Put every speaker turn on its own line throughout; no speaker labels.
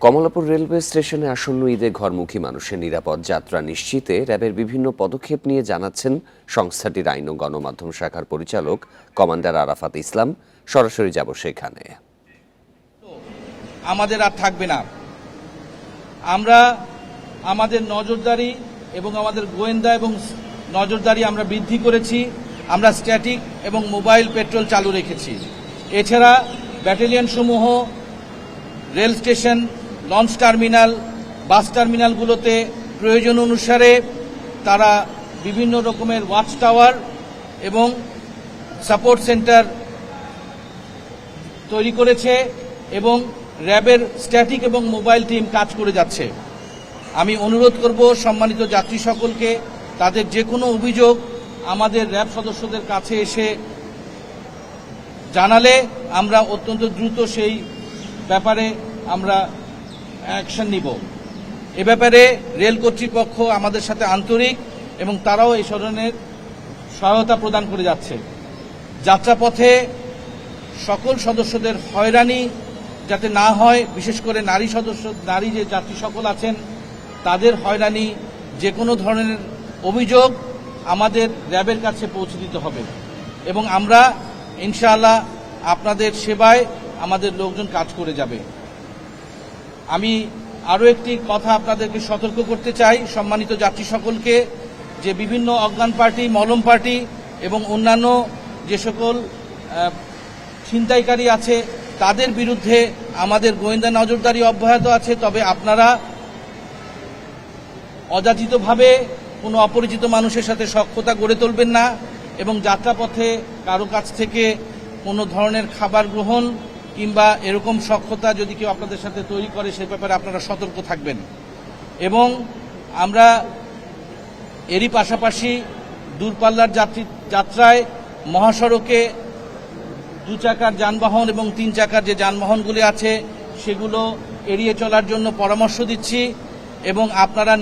Kamalapur railway স্টেশনে আসন্ন ঈদে ঘরমুখী মানুষের নিরাপদ যাত্রা নিশ্চিতে র্যাবের বিভিন্ন পদক্ষেপ নিয়ে জানাচ্ছেন সংস্থাটির আইন ও গণমাধ্যম শাখার পরিচালক কমান্ডার আরাফাত ইসলাম। সরাসরি যাব সেখানে।
আমাদের আর থাকবে না। আমরা আমাদের নজরদারি এবং আমাদের গোয়েন্দা এবং নজরদারি আমরা বৃদ্ধি করেছি। আমরা স্ট্যাটিক এবং মোবাইল পেট্রোল চালু রেখেছি। এছাড়া ব্যাটালিয়ন সমূহ রেল স্টেশন, লঞ্চ টার্মিনাল, বাস টার্মিনালগুলোতে প্রয়োজন অনুসারে তারা বিভিন্ন রকমের ওয়াচ টাওয়ার এবং সাপোর্ট সেন্টার তৈরি করেছে এবং র্যাবের স্ট্যাটিক এবং মোবাইল টিম কাজ করে যাচ্ছে। আমি অনুরোধ করব সম্মানিত যাত্রী সকলকে, তাদের যে কোনো অভিযোগ আমাদের র্যাব সদস্যদের কাছে এসে জানালে আমরা অত্যন্ত দ্রুত সেই ব্যাপারে আমরা অ্যাকশন নিব। এ ব্যাপারে রেল কর্তৃপক্ষ আমাদের সাথে আন্তরিক এবং তারাও এই ধরনের সহায়তা প্রদান করে যাচ্ছে। যাত্রাপথে সকল সদস্যদের হয়রানি যাতে না হয়, বিশেষ করে নারী যে যাত্রী সকল আছেন তাদের হয়রানি, যে কোনো ধরনের অভিযোগ আমাদের র্যাবের কাছে পৌঁছে দিতে হবে এবং আমরা ইনশাআল্লাহ আপনাদের সেবায় আমাদের লোকজন কাজ করে যাবে। আমি আরও একটি কথা আপনাদেরকে সতর্ক করতে চাই, সম্মানিত যাত্রী সকলকে, যে বিভিন্ন অজ্ঞান পার্টি, মলম পার্টি এবং অন্যান্য যে সকল ছিনতাইকারী আছে তাদের বিরুদ্ধে আমাদের গোয়েন্দা নজরদারি অব্যাহত আছে। তবে আপনারা অযাচিতভাবে কোনো অপরিচিত মানুষের সাথে সখ্যতা গড়ে তুলবেন না এবং যাত্রাপথে কারো কাছ থেকে কোনো ধরনের খাবার গ্রহণ কিংবা এরকম সখ্যতা যদি কেউ আপনাদের সাথে তৈরি করে সে ব্যাপারে আপনারা সতর্ক থাকবেন। এবং আমরা এরই পাশাপাশি দূরপাল্লার যাত্রায় মহাসড়কে 2 চাকার যানবাহন এবং 3 চাকার যে যানবাহনগুলি আছে সেগুলো এড়িয়ে চলার জন্য পরামর্শ দিচ্ছি এবং আপনারা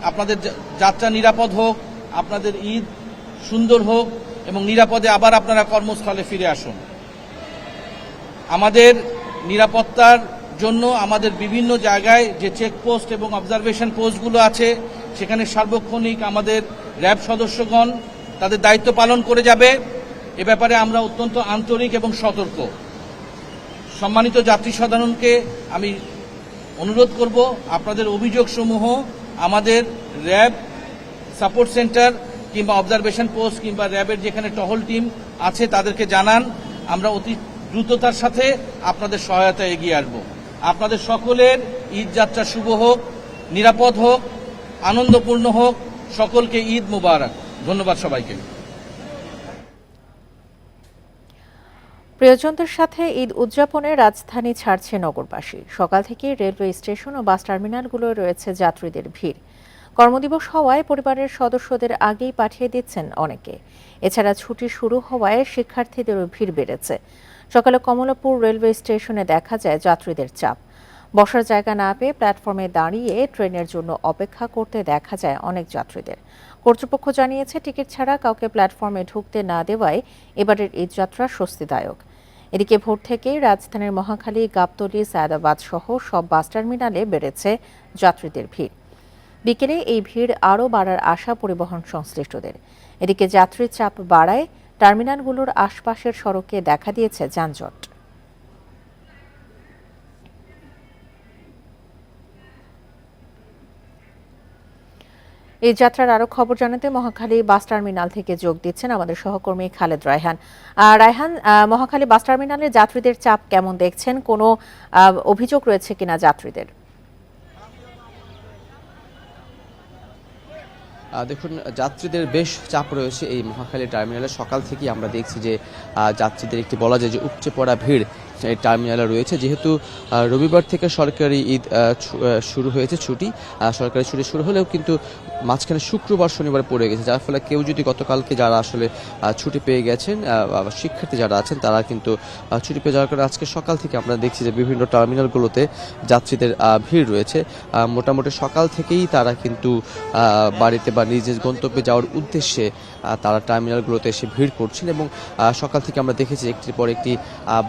আপনাদের যাত্রা নিরাপদ হোক, আপনাদের ঈদ সুন্দর হোক এবং নিরাপদে আবার আপনারা কর্মস্থলে ফিরে আসুন। আমাদের নিরাপত্তার জন্য আমাদের বিভিন্ন জায়গায় যে চেকপোস্ট এবং অবজারভেশন পোস্টগুলো আছে সেখানে সার্বক্ষণিক আমাদের র্যাব সদস্যগণ তাদের দায়িত্ব পালন করে যাবে। এ ব্যাপারে আমরা অত্যন্ত আন্তরিক এবং সতর্ক। সম্মানিত যাত্রী সাধারণকে আমি অনুরোধ করব, আপনাদের অভিযোগসমূহ আমাদের র্যাব সাপোর্ট সেন্টার কিংবা অবজারভেশন পোস্ট কিংবা র্যাবের যেখানে টহল টিম আছে তাদেরকে জানান। আমরা অতি দ্রুততার সাথে আপনাদের সহায়তা এগিয়ে আসব। আপনাদের সকলের ঈদ যাত্রা শুভ হোক, নিরাপদ হোক, আনন্দপূর্ণ হোক। সকলকে ঈদ মুবারক। ধন্যবাদ সবাইকে।
প্রিয়জনদের সাথে ঈদ উদযাপনে রাজধানী ছাড়ছে নগরবাসী। সকাল থেকে রেলওয়ে স্টেশন ও বাস টার্মিনালগুলোয় রয়েছে যাত্রীদের ভিড়। কর্মদিবস হওয়ায় পরিবারের সদস্যদের আগেই পাঠিয়ে দিচ্ছেন অনেকে। এছাড়া ছুটি শুরু হওয়ায় শিক্ষার্থীদেরও ভিড় বেড়েছে। সকালে কমলাপুর রেলওয়ে স্টেশনে দেখা যায় যাত্রীদের চাপ। বসার জায়গা না পেয়ে প্ল্যাটফর্মে দাঁড়িয়ে ট্রেনের জন্য অপেক্ষা করতে দেখা যায় অনেক যাত্রীদের। কর্তৃপক্ষ জানিয়েছে টিকিট ছাড়া কাউকে প্ল্যাটফর্মে ঢুকতে না দেওয়ায় এবারের ঈদ যাত্রা স্বস্তিদায়ক। এদিকে ভোর থেকেই রাজধানীর মহাখালী, গাবতলী, সায়দাবাদ সহ সব বাস টার্মিনালে বেড়েছে যাত্রীদের ভিড়। বিকেলে এই ভিড় আরও বাড়ার আশা পরিবহন সংশ্লিষ্টদের। এদিকে যাত্রীর চাপ বাড়ায় টার্মিনালগুলোর আশপাশের সড়কে দেখা দিয়েছে যানজট। এই যাত্রার আরো খবর জানাতে মহাখালী বাস টার্মিনাল থেকে যোগ দিচ্ছেন আমাদের সহকর্মী খালেদ রায়হান। রায়হান, মহাখালী বাস টার্মিনালে যাত্রীদের চাপ কেমন দেখছেন? কোনো অভিযোগ রয়েছে কিনা যাত্রীদের?
দেখুন, যাত্রীদের বেশ চাপ রয়েছে এই মহাখালী টার্মিনালে। সকাল থেকেই আমরা দেখছি যে যাত্রীদের একটি বলা যায় যে উপচে পড়া ভিড় এই টার্মিনালে রয়েছে। যেহেতু রবিবার থেকে সরকারি ঈদ শুরু হয়েছে, সরকারি ছুটি শুরু হলেও কিন্তু মাঝখানে শুক্রবার শনিবার পড়ে গেছে, যার ফলে কেউ যদি গতকালকে যারা আসলে ছুটি পেয়ে গেছেন, শিক্ষার্থী যারা আছেন তারা কিন্তু ছুটি পেয়ে যাওয়ার কারণে আজকে সকাল থেকে আমরা দেখছি যে বিভিন্ন টার্মিনালগুলোতে যাত্রীদের ভিড় রয়েছে। মোটামুটি সকাল থেকেই তারা কিন্তু বাড়িতে বা নিজের গন্তব্যে যাওয়ার উদ্দেশ্যে তারা টার্মিনালগুলোতে এসে ভিড় করছেন এবং সকাল থেকে আমরা দেখেছি একটির পর একটি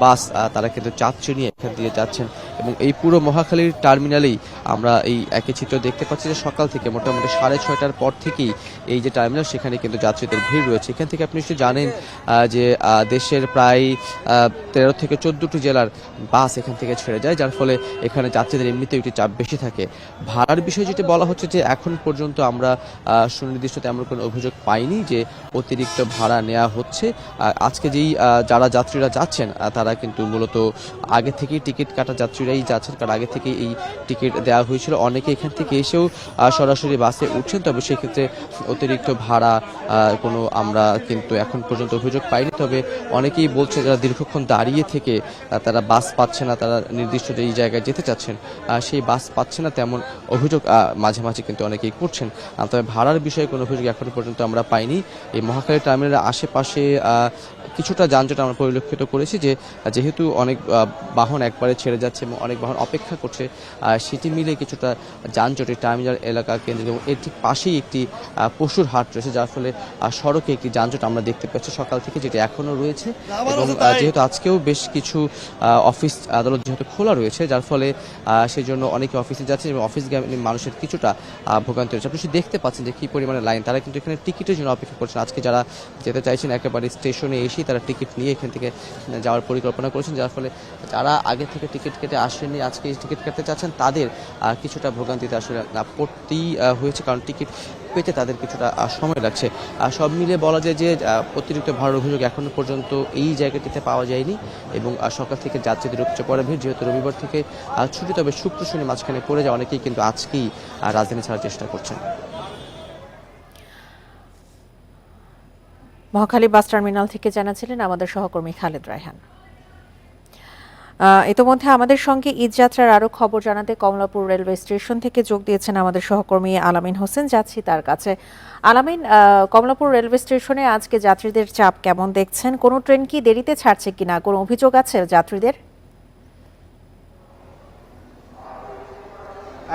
বাস তারা কিন্তু যাত্রী নিয়ে এখান দিয়ে যাচ্ছেন এবং এই পুরো মহাখালীর টার্মিনালেই আমরা এই একই চিত্র দেখতে পাচ্ছি যে সকাল থেকে মোটামুটি 6:30টার পর থেকেই এই যে টার্মিনাল সেখানে কিন্তু যাত্রীদের ভিড় রয়েছে। এখান থেকে আপনি নিশ্চয়ই জানেন যে দেশের প্রায় 13 থেকে 14টি জেলার বাস এখান থেকে ছেড়ে যায়, যার ফলে এখানে যাত্রীদের এমনিতেও একটি চাপ বেশি থাকে। ভাড়ার বিষয়ে যেটি বলা হচ্ছে যে এখন পর্যন্ত আমরা সুনির্দিষ্ট তেমন কোনো অভিযোগ পাইনি যে অতিরিক্ত ভাড়া নেওয়া হচ্ছে। আজকে যেই যারা যাত্রীরা যাচ্ছেন তারা কিন্তু মূলত আগে থেকেই টিকিট কাটা যাত্রীরাই যাচ্ছেন, কারণ আগে থেকেই এই টিকিট দেওয়া হয়েছিল। অনেকে এখান থেকে এসেও সরাসরি বাসে উঠছেন, তবে সেক্ষেত্রে অতিরিক্ত ভাড়া কোনো আমরা কিন্তু এখন পর্যন্ত অভিযোগ পাইনি। তবে অনেকেই বলছে যারা দীর্ঘক্ষণ দাঁড়িয়ে থেকে তারা বাস পাচ্ছে না, তারা নির্দিষ্ট যেই জায়গায় যেতে চাচ্ছেন সেই বাস পাচ্ছে না, তেমন অভিযোগ মাঝে মাঝে কিন্তু অনেকেই করছেন। তবে ভাড়ার বিষয়ে কোনো অভিযোগ এখনো পর্যন্ত আমরা পাইনি। এই মহাখালী টার্মিনালের আশেপাশে কিছুটা যানজট আমরা পরিলক্ষিত করেছি, যে যেহেতু অনেক বাহন একবারে ছেড়ে যাচ্ছে এবং অনেক বাহন অপেক্ষা করছে, সেটি মিলে কিছুটা যানজটের টার্মিনাল এলাকা কেন্দ্রিক এবং এর ঠিক পাশেই একটি পশুর হাট রয়েছে, যার ফলে সড়কে একটি যানজট আমরা দেখতে পাচ্ছি সকাল থেকে, যেটি এখনও রয়েছে। এবং যেহেতু আজকেও বেশ কিছু অফিস আদালত যেহেতু খোলা রয়েছে, যার ফলে সেই জন্য অনেকে অফিসে যাচ্ছে এবং অফিসগামী মানুষের কিছুটা ভোগান্তি রয়েছে। আপনি দেখতে পাচ্ছেন যে কী পরিমাণে লাইন, তারা কিন্তু এখানে টিকিটের জন্য অপেক্ষা করছেন। আজকে যারা যেতে চাইছেন একেবারে স্টেশনে এসেই তারা টিকিট নিয়ে এখান থেকে যাওয়ার পরিকল্পনা করেছেন, যার ফলে যারা আগে থেকে টিকিট কেটে আসেননি আজকে টিকিট কাটতে চাচ্ছেন তাদের কিছুটা ভোগান্তিতে আসলে পড়তেই হয়েছে, কারণ টিকিট পেতে তাদের কিছুটা সময় লাগছে। সব মিলে বলা যায় যে অতিরিক্ত ভাড়ার অভিযোগ এখনো পর্যন্ত এই জায়গাটিতে পাওয়া যায়নি এবং সকাল থেকে যাত্রীদের উপচে পড়া ভিড়, যেহেতু রবিবার থেকে ছুটি, তবে শুক্র শনি মাঝখানে পড়ে যায় অনেকেই কিন্তু আজকেই রাজধানী ছাড়ার চেষ্টা করছেন।
মহাখালী বাস টার্মিনাল থেকে জানাচ্ছিলেন আমাদের সহকর্মী খালেদ রায়হান। ইতোমধ্যে আমাদের সঙ্গে ঈদযাত্রার আরও খবর জানাতে কমলাপুর রেলওয়ে স্টেশন থেকে যোগ দিয়েছেন আমাদের সহকর্মী আলামিন হোসেন। যাচ্ছি তার কাছে। আলামিন, কমলাপুর রেলওয়ে স্টেশনে আজকে যাত্রীদের চাপ কেমন দেখছেন? কোনো ট্রেন কি দেরিতে ছাড়ছে কিনা? কোনো অভিযোগ আছে যাত্রীদের?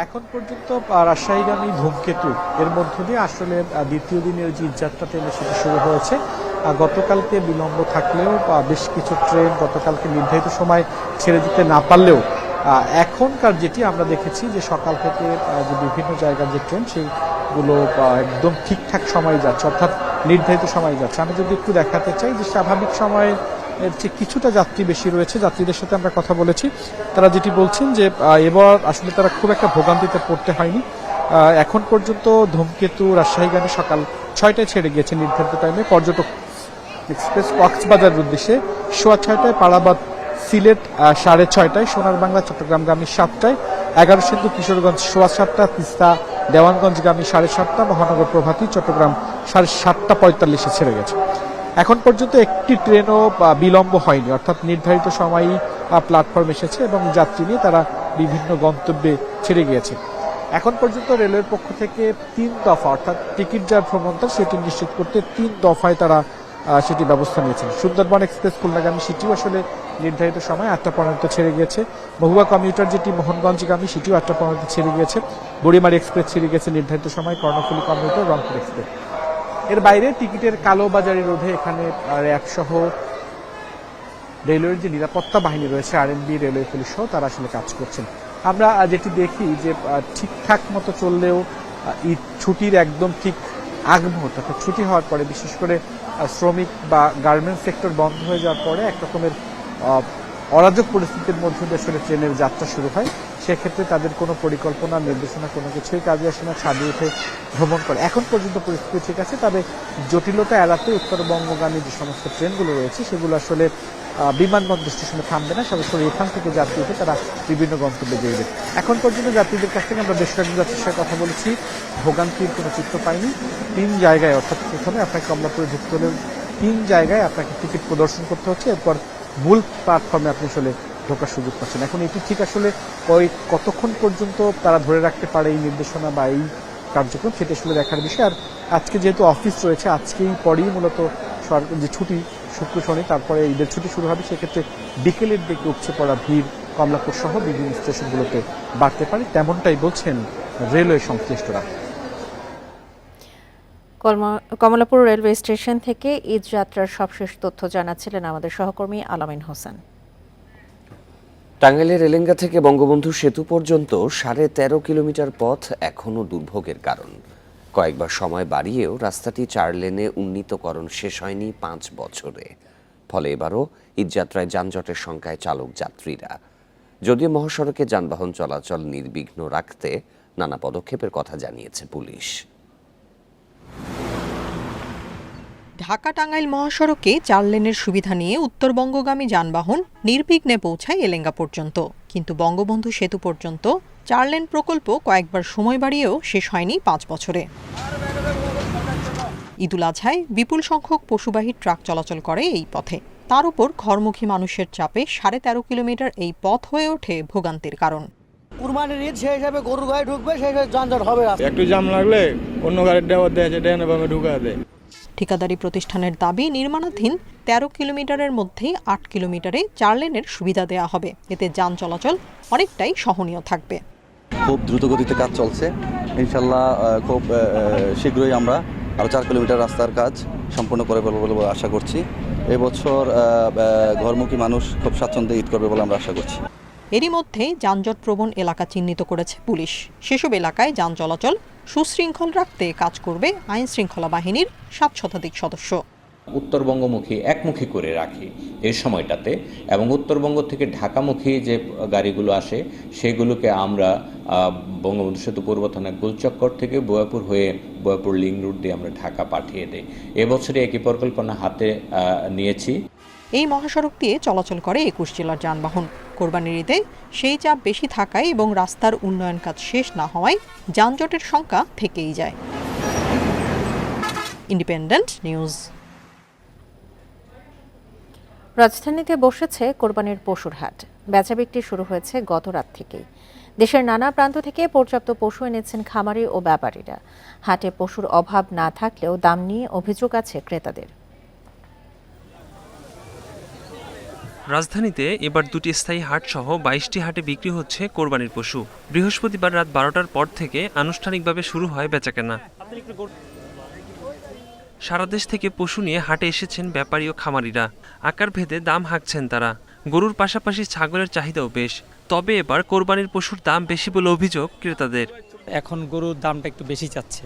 এখন পর্যন্ত রাজশাহীগামী ধূমকেতু এর মধ্য দিয়ে আসলে দ্বিতীয় দিনের যে যাত্রা ট্রেনের সেটা শুরু হয়েছে। গতকালকে বিলম্ব থাকলেও বেশ কিছু ট্রেন গতকালকে নির্ধারিত সময় ছেড়ে দিতে না পারলেও এখনকার যেটি আমরা দেখেছি যে সকাল থেকে যে বিভিন্ন জায়গার যে ট্রেন সেগুলো একদম ঠিকঠাক সময় যাচ্ছে, অর্থাৎ নির্ধারিত সময় যাচ্ছে। আমি যদি একটু দেখাতে চাই যে স্বাভাবিক সময়ে এর চেয়ে কিছুটা যাত্রী বেশি রয়েছে। যাত্রীদের সাথে আমরা কথা বলেছি, তারা যেটি বলছেন যে এবার আসলে তারা খুব একটা ভোগান্তিতে পড়তে হয়নি। এখন পর্যন্ত ধূমকেতু রাজশাহীগামী সকাল 6টায় ছেড়ে গিয়েছে নির্ধারিত টাইমে। পর্যটক এক্সপ্রেস কক্সবাজারের উদ্দেশ্যে 6:30টায়, পারাবাদ সিলেট 6:30টায়, সোনার বাংলা চট্টগ্রামগামী 7টায়, 11 সিন্ধু কিশোরগঞ্জ 7:15, তিস্তা দেওয়ানগঞ্জগামী 7:30, মহানগর প্রভাতী চট্টগ্রাম 7:45 ছেড়ে গেছে। এখন পর্যন্ত একটি ট্রেনও বিলম্ব হয়নি, অর্থাৎ নির্ধারিত সময়ই প্ল্যাটফর্ম এসেছে এবং যাত্রী নিয়ে তারা বিভিন্ন গন্তব্যে ছেড়ে গিয়েছে। এখন পর্যন্ত রেলওয়ের পক্ষ থেকে 3 দফা, অর্থাৎ টিকিট যার ভ্রমণতা সেটি নিশ্চিত করতে 3 দফায় তারা সেটি ব্যবস্থা নিয়েছেন। সুন্দরবন এক্সপ্রেস খুলনাগামী সেটিও আসলে নির্ধারিত সময় 8:15 ছেড়ে গিয়েছে। মহুয়া কমিউটার যেটি মোহনগঞ্জগামী সেটিও 8:15 ছেড়ে গিয়েছে। বুড়িমারি এক্সপ্রেস ছেড়ে গেছে নির্ধারিত সময়। Karnaphuli commuter, Rangpur express. এর বাইরে টিকিটের কালোবাজারি রোধে এখানে র্যাব সহ রেলওয়ের যে নিরাপত্তা বাহিনী রয়েছে, আরএনবি, রেলওয়ে পুলিশ সহ তারা আসলে কাজ করছেন। আমরা যেটি দেখি যে ঠিকঠাক মতো চললেও ঈদ ছুটির একদম ঠিক আগ মুহূর্তে, অর্থাৎ ছুটি হওয়ার পরে, বিশেষ করে শ্রমিক বা গার্মেন্টস সেক্টর বন্ধ হয়ে যাওয়ার পরে এক রকমের অরাজক পরিস্থিতির মধ্যে দিয়ে আসলে ট্রেনের যাত্রা শুরু হয়। সেক্ষেত্রে তাদের কোনো পরিকল্পনা, নির্দেশনা কোনো কিছুই কাজে আসে না, ছাদে উঠে ভ্রমণ করে। এখন পর্যন্ত পরিস্থিতি ঠিক আছে, তবে জটিলতা এড়াতে উত্তরবঙ্গগামী যে সমস্ত ট্রেনগুলো রয়েছে সেগুলো আসলে বিমানবন্দর স্টেশনে থামবে না, সরাসরি এখান থেকে যাত্রী উঠে তারা বিভিন্ন গন্তব্যে যাবে। এখন পর্যন্ত যাত্রীদের কাছ থেকে আমরা বেশ কয়েকজন যাত্রীর সাথে কথা বলেছি, ভোগান্তির কোনো চিত্র পাইনি। 3 জায়গায়, অর্থাৎ প্রথমে আপনাকে কমলাপুরে ঢুকতে হলে 3 জায়গায় আপনাকে টিকিট প্রদর্শন করতে হচ্ছে, এরপর মূল প্ল্যাটফর্মে আপনি আসলে ঢোকার সুযোগ পাচ্ছেন। এখন এটি ঠিক আসলে কতক্ষণ পর্যন্ত তারা ধরে রাখতে পারে এই নির্দেশনা বা এই কার্যক্রম, সেটা আসলে দেখার বিষয়। আর আজকে যেহেতু অফিস রয়েছে, আজকেই পরেই মূলত সরকার যে ছুটি, শুক্র শনি, তারপরে ঈদের ছুটি শুরু হবে, সেক্ষেত্রে বিকেলের দিকে উপচে পড়া ভিড় কমলাপুর সহ বিভিন্ন স্টেশনগুলোতে বাড়তে পারে, তেমনটাই বলছেন রেলওয়ে সংশ্লিষ্টরা।
কমলাপুর রেলওয়ে স্টেশন থেকে ঈদ যাত্রার সবশেষ তথ্য জানাচ্ছিলেন আমাদের সহকর্মী আলামিন হোসেন।
টাঙ্গাইলের এলেঙ্গা থেকে বঙ্গবন্ধু সেতু পর্যন্ত 13.5 কিলোমিটার পথ এখনও দুর্ভোগের কারণ। কয়েকবার সময় বাড়িয়েও রাস্তাটি 4 লেনে উন্নীতকরণ শেষ হয়নি 5 বছরে। ফলে এবারও ঈদযাত্রায় যানজটের সংখ্যায় চালক যাত্রীরা। যদিও মহাসড়কে যানবাহন চলাচল নির্বিঘ্ন রাখতে নানা পদক্ষেপের কথা জানিয়েছে পুলিশ।
ঢাকা টাঙ্গাইল মহাসড়কে 4 লেনের সুবিধা নিয়ে উত্তরবঙ্গগামী যানবাহন নির্বিঘ্নে পৌঁছায় এলেঙ্গা পর্যন্ত, কিন্তু বঙ্গবন্ধু সেতু পর্যন্ত 4 লেন প্রকল্প কয়েকবার সময় বাড়িয়েও শেষ হয়নি 5 বছরে। ঈদুল আজহায় বিপুল সংখ্যক পশুবাহী ট্রাক চলাচল করে এই পথে। তার উপর ঘরমুখী মানুষের চাপে 13.5 কিলোমিটার এই পথ হয়ে ওঠে ভোগান্তির কারণ।
কুরবানির ঈদ সেই হিসাবে গরুর গাড়ি ঢুকবে, সেই হিসাবে যানজট হবে।
একটু জাম লাগলে অন্য গাড়ির ড্রাইভার দেয় ড্রাইভার ঢুকা দেয়।
ঠিকাদারি প্রতিষ্ঠানের দাবি, নির্মাণাধীন 13 কিলোমিটারের মধ্যেই 8 কিলোমিটারে 4 লেনের সুবিধা দেওয়া হবে। এতে যান চলাচল অনেকটাই সহনীয় থাকবে।
খুব দ্রুত গতিতে কাজ চলছে, ইনশাল্লাহ খুব শীঘ্রই আমরা আরও 4 কিলোমিটার রাস্তার কাজ সম্পূর্ণ করে ফেলব বলে আশা করছি। এবছর ঘরমুখী মানুষ খুব স্বাচ্ছন্দ্যে ঈদ করবে বলে আমরা আশা করছি।
এরই মধ্যে যানজট প্রবণ এলাকা চিহ্নিত করেছে পুলিশ। সেসব এলাকায় যান চলাচল সুশৃঙ্খল রাখতে কাজ করবে আইন শৃঙ্খলা বাহিনীর 7 শতাধিক সদস্য।
উত্তরবঙ্গমুখী একমুখী করে রাখি এই সময়টাতে, এবং উত্তরবঙ্গ থেকে ঢাকামুখী যে গাড়িগুলো আসে সেগুলোকে আমরা বঙ্গবন্ধু সেতু পূর্ব থানা গোলচক্কর থেকে বোয়াপুর হয়ে বোয়াপুর লিং রুট দিয়ে আমরা ঢাকা পাঠিয়ে দিই। এবছরে একই পরিকল্পনা হাতে নিয়েছি।
এই মহাসড়ক দিয়ে চলাচল করে 21 জেলার যানবাহন। কোরবানির ঈদে সেই চাপ বেশি থাকায় এবং রাস্তার উন্নয়ন কাজ শেষ না হওয়ায় যানজটের সংখ্যা থেকেই যায়। Independent news.
রাজধানীতে বসেছে কোরবানির পশুর হাট। বেচাবিক্রি শুরু হয়েছে গত রাত থেকেই। দেশের নানা প্রান্ত থেকে পর্যাপ্ত পশু এনেছেন খামারি ও ব্যাপারীরা। হাটে পশুর অভাব না থাকলেও দাম নিয়ে অভিযোগ আছে ক্রেতাদের।
রাজধানীতে এবার 2টি স্থায়ী হাট সহ 22টি হাটে বিক্রি হচ্ছে কোরবানির পশু। বৃহস্পতিবার রাত 12টার পর থেকে আনুষ্ঠানিকভাবে শুরু হয় বেচাকেনা। সারা দেশ থেকে পশু নিয়ে হাটে এসেছেন ব্যাপারী ও খামারিরা। আকার ভেদে দাম হাঁকছেন তারা। গরুর পাশাপাশি ছাগলের চাহিদাও বেশ। তবে এবার কোরবানির পশুর দাম বেশি বলে অভিযোগ ক্রেতাদের।
এখন গরুর দামটা একটু বেশি চাচ্ছে,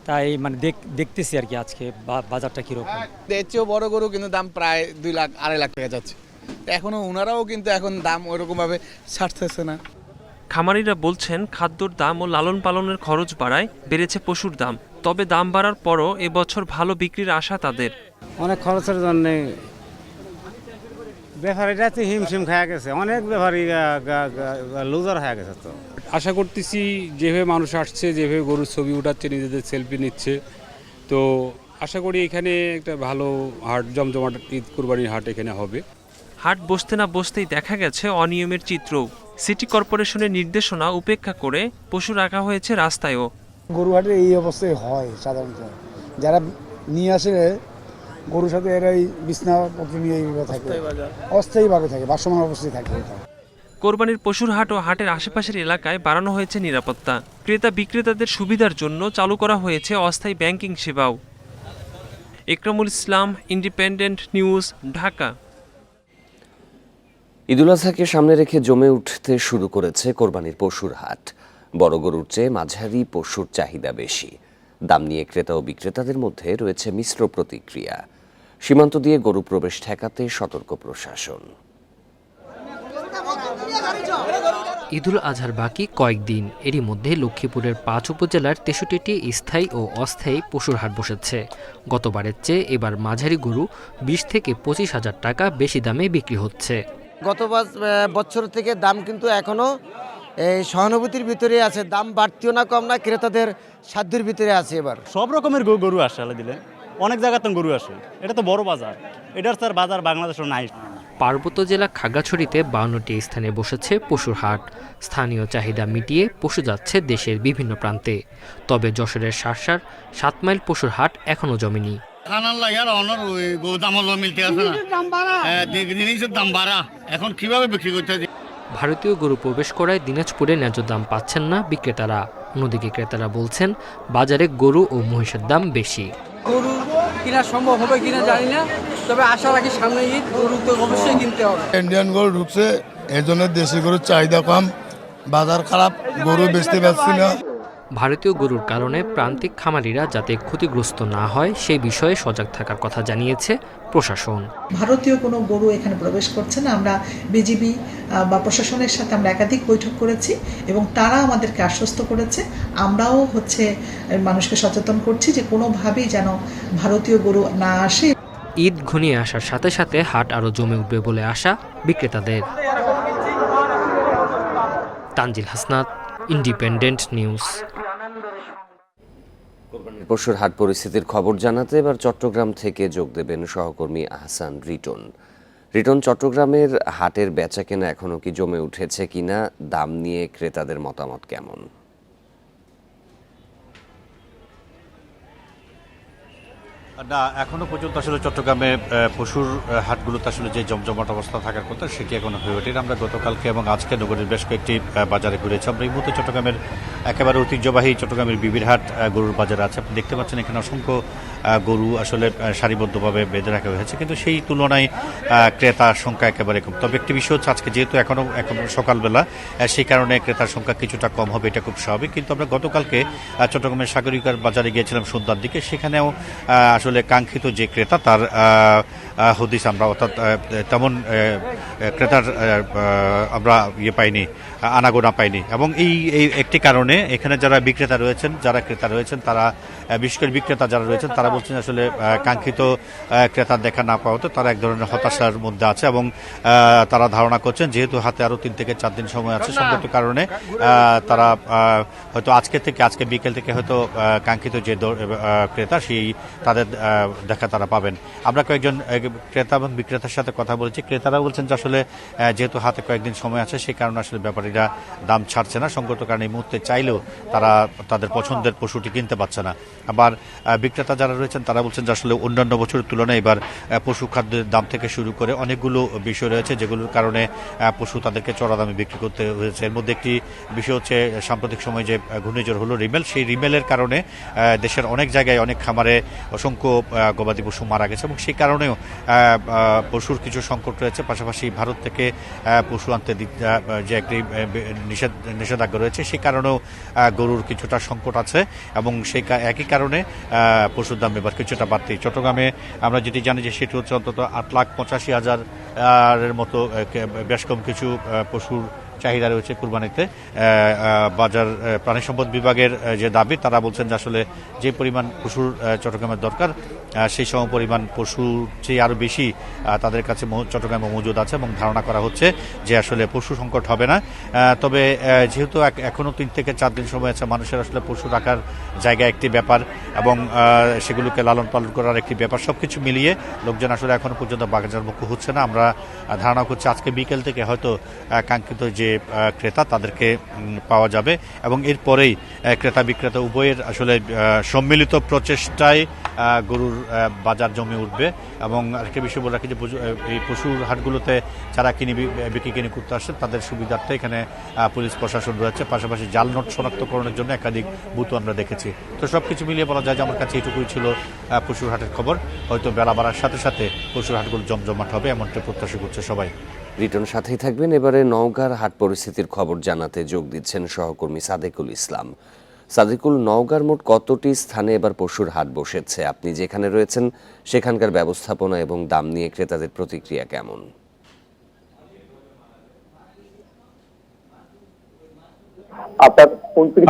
তাই মানে দেখতেছি আর কি আজকে বাজারটা কিরকম।
এর চেয়েও বড় গরু কিন্তু দাম প্রায় 2 লাখ 2.5 লাখ টাকা যাচ্ছে। এখনো ওনারাও কিন্তু এখন দাম ওইরকম ভাবে ছাড়তেছে না।
খামারিরা বলছেন খাদ্যর দাম ও লালন পালনের খরচ বাড়ায় বেড়েছে পশুর দাম। তবে দাম বাড়ার পরও এবছর ভালো বিক্রির আশা তাদের।
অনেক খরচের জন্য ব্যাপারীরা তো হিমশিম খাওয়া গেছে, অনেক ব্যাপারী লুজার হয়ে গেছে। তো
আশা করতেছি যেভাবে মানুষ আসছে, যেভাবে গরুর ছবি উঠাচ্ছে, নিজেদের সেলফি নিচ্ছে, তো আশা করি এখানে একটা ভালো হাট, জমজমাট ঈদ কুরবানির হাট এখানে হবে।
হাট বসতে না বসতেই দেখা গেছে অনিয়মের চিত্রও। সিটি কর্পোরেশনের নির্দেশনা উপেক্ষা করে পশু রাখা হয়েছে রাস্তায়ও।
গরু হাটে এই অবস্থায় হয় সাধারণত, যারা নিয়ে আসে গরুর সাথে এরাই বিছনাপত্র নিয়ে থাকে, অস্থায়ীভাবে থাকে, ভাসমান অবস্থায় থাকে।
কোরবানির পশুর হাট ও হাটের আশেপাশের এলাকায় বাড়ানো হয়েছে নিরাপত্তা। ক্রেতা বিক্রেতাদের সুবিধার জন্য চালু করা হয়েছে অস্থায়ী ব্যাংকিং সেবাও। ইকরামুল ইসলাম, ইন্ডিপেন্ডেন্ট নিউজ, ঢাকা।
ঈদুল আজহাকে সামনে রেখে জমে উঠতে শুরু করেছে কোরবানির পশুর হাট। বড় গরুর চেয়ে মাঝারি পশুর চাহিদা বেশি। দাম নিয়ে ক্রেতা ও বিক্রেতাদের মধ্যে রয়েছে মিশ্র প্রতিক্রিয়া। সীমান্ত দিয়ে গরু প্রবেশ ঠেকাতে সতর্ক প্রশাসন।
ঈদুল আজহার বাকি কয়েকদিন, এরই মধ্যে লক্ষ্মীপুরের 5 উপজেলার 63টি স্থায়ী ও অস্থায়ী পশুর হাট বসেছে। গতবারের চেয়ে এবার মাঝারি গরু 20 থেকে 25 হাজার টাকা বেশি দামে বিক্রি হচ্ছে।
গত বছর থেকে দাম কিন্তু এখনো এই সহানুভূতির ভিতরে আছে, দাম বাড়তিও না কম না, ক্রেতাদের সাধ্যের ভিতরে আছে। এবার
সব রকমের গরু আসে, দিলে অনেক জায়গাতে গরু আসে, এটা তো বড় বাজার, এটার তার বাজার বাংলাদেশের নাই।
পার্বত্য জেলা খাগড়াছড়িতে 52টি স্থানে বসেছে পশুর হাট। স্থানীয় চাহিদা মিটিয়ে পশু যাচ্ছে দেশের বিভিন্ন প্রান্তে। তবে যশোরের শার্শার 7 মাইল পশুর হাট এখনো জমেনি। ভারতীয় গরু প্রবেশ করায় দিনাজপুরে ন্যায্য দাম পাচ্ছেন না বিক্রেতারা। অন্যদিকে ক্রেতারা বলছেন বাজারে গরু ও মহিষের দাম বেশি।
গরু কিনা সম্ভব হবে কিনা জানি না, তবে আশা রাখি সামনে ঈদ গরু তো অবশ্যই কিনতে হবে।
ইন্ডিয়ান গরু ঢুকছে, এর জন্য দেশি গরুর চাহিদা কম, বাজার খারাপ, গরু বেচতে পারছি না।
ভারতীয় গরুর কারণে প্রান্তিক খামারিরা যাতে ক্ষতিগ্রস্ত না হয় সেই বিষয়ে সজাগ থাকার কথা জানিয়েছে প্রশাসন।
ভারতীয় কোনো গরু এখানে প্রবেশ করছে না। আমরা বিজিবি বা প্রশাসনের সাথে আমরা একাধিক বৈঠক করেছি এবং তারা আমাদেরকে আশ্বস্ত করেছে। আমরাও মানুষকে সচেতন করছি যে কোনোভাবেই যেন ভারতীয় গরু না আসে।
ঈদ ঘনিয়ে আসার সাথে সাথে হাট আরও জমে উঠবে বলে আশা বিক্রেতাদের। Tanzil Hasnat, independent news.
পশুর হাট পরিস্থিতির খবর জানাতে এবার চট্টগ্রাম থেকে যোগ দেবেন সহকর্মী আহসান রিটন। রিটন, চট্টগ্রামের হাটের বেচাকেনা এখনো কি জমে উঠেছে কিনা, দাম নিয়ে ক্রেতাদের মতামত কেমন?
না, এখনো পর্যন্ত আসলে চট্টগ্রামে পশুর হাটগুলোতে আসলে যে জমজমাট অবস্থা থাকার কথা সেটি এখনো হয়ে ওঠেনি। আমরা গতকালকে এবং আজকে নগরীর বেশ কয়েকটি বাজারে ঘুরেছি। আমরা এই মুহূর্তে চট্টগ্রামের একেবারে ঐতিহ্যবাহী চট্টগ্রামের বিবিরহাট গরুর বাজারে আছে। আপনি দেখতে পাচ্ছেন এখানে অসংখ্য গরু আসলে সারিবদ্ধভাবে বেঁধে রাখা হয়েছে, কিন্তু সেই তুলনায় ক্রেতার সংখ্যা একেবারে কম। তবে একটি বিষয় হচ্ছে আজকে যেহেতু এখন সকালবেলা, সেই কারণে ক্রেতার সংখ্যা কিছুটা কম হবে, এটা খুব স্বাভাবিক। কিন্তু আমরা গতকালকে চট্টগ্রামের সাগরিকার বাজারে গিয়েছিলাম সন্ধ্যার দিকে, সেখানেও আসলে কাঙ্ক্ষিত যে ক্রেতা তার হদিস আমরা, অর্থাৎ তেমন ক্রেতার আমরা পাইনি, আনাগোনা পাইনি। এবং এই একটি কারণে এখানে যারা বিক্রেতা রয়েছেন, যারা ক্রেতা রয়েছেন, তারা বিশেষ করে বিক্রেতা যারা রয়েছেন তারা বলছেন আসলে কাঙ্ক্ষিত ক্রেতার দেখা না পাওয়াতে তারা এক ধরনের হতাশার মধ্যে আছে এবং তারা ধারণা করছেন যেহেতু হাতে আরও 3 থেকে 4 দিন সময় আছে, সঙ্গত কারণে তারা হয়তো আজকে বিকেল থেকে হয়তো কাঙ্ক্ষিত যে ক্রেতা সেই তাদের দেখা তারা পাবেন। আমরা কয়েকজন ক্রেতা এবং বিক্রেতার সাথে কথা বলেছি। ক্রেতারা বলছেন যে আসলে যেহেতু হাতে কয়েকদিন সময় আছে সেই কারণে আসলে ব্যাপারীরা দাম ছাড়ছে না, সঙ্গত কারণে এই মুহূর্তে চাইলেও তারা তাদের পছন্দের পশুটি কিনতে পারছে না। আবার বিক্রেতা যারা রয়েছেন তারা বলছেন যে আসলে অন্যান্য বছরের তুলনায় এবার পশু খাদ্যের দাম থেকে শুরু করে অনেকগুলো বিষয় রয়েছে যেগুলোর কারণে পশু তাদেরকে চড়া দামে বিক্রি করতে হয়েছে। এর মধ্যে একটি বিষয় হচ্ছে সাম্প্রতিক সময় যে ঘূর্ণিঝড় হলো রিমেল, সেই রিমেলের কারণে দেশের অনেক জায়গায় অনেক খামারে অসংখ্য গবাদি পশু মারা গেছে এবং সেই কারণেও পশুর কিছু সংকট রয়েছে। পাশাপাশি ভারত থেকে পশু আনতে যে একটি নিষেধাজ্ঞা রয়েছে সেই কারণেও গরুর কিছুটা সংকট আছে এবং সেই একই কারণে পশুর দাম এবার কিছুটা বাড়তি। চট্টগ্রামে আমরা যেটি জানি যে সেটি হচ্ছে অন্তত 8,85,000 মতো বেশ কম কিছু পশুর চাহিদা রয়েছে কুরবানিতে। বাজার প্রাণী সম্পদ বিভাগের যে দাবি, তারা বলছেন যে আসলে যে পরিমাণ পশুর চট্টগ্রামের দরকার সেই সম পরিমাণ পশুর চেয়ে আরও বেশি তাদের কাছে চট্টগ্রামে মজুদ আছে এবং ধারণা করা হচ্ছে যে আসলে পশু সংকট হবে না। তবে যেহেতু এখনও 3 থেকে 4 দিন সময় আছে, মানুষের আসলে পশু রাখার জায়গা একটি ব্যাপার এবং সেগুলোকে লালন পালন করার একটি ব্যাপার, সব কিছু মিলিয়ে লোকজন আসলে এখনও পর্যন্ত বাজারমুখী হচ্ছে না। আমরা ধারণা করছি আজকে বিকেল থেকে হয়তো কাঙ্ক্ষিত যে ক্রেতা তাদেরকে পাওয়া যাবে এবং এরপরেই ক্রেতা বিক্রেতা উভয়ের আসলে সম্মিলিত প্রচেষ্টায় গরুর বাজার জমে উঠবে। এবং আরেকটা বিষয় বলে রাখি যে এই পশুর হাটগুলোতে যারা বিক্রি কিনে করতে আসছে তাদের সুবিধার্থে এখানে পুলিশ প্রশাসন রয়েছে, পাশাপাশি জাল নোট শনাক্তকরণের জন্য একাধিক বুথ আমরা দেখেছি। তো সব কিছু মিলিয়ে বলা যায় যে আমার কাছে এটুকুই ছিল পশুর হাটের খবর। হয়তো বেলা বাড়ার সাথে সাথে পশুর হাটগুলো জমজমাট হবে এমনটা প্রত্যাশা করছে সবাই।
রিটন সাথেই থাকবেন। এবারে নওগাঁর হাট পরিস্থিতির খবর জানাতে যোগ দিচ্ছেন সহকর্মী সাদেকুল ইসলাম। সাদেকুল, নওগাঁর মোট কতটি স্থানে এবার পশুর হাট বসেছে? আপনি যেখানে রয়েছেন সেখানকার ব্যবস্থাপনা এবং দাম নিয়ে ক্রেতাদের প্রতিক্রিয়া কেমন?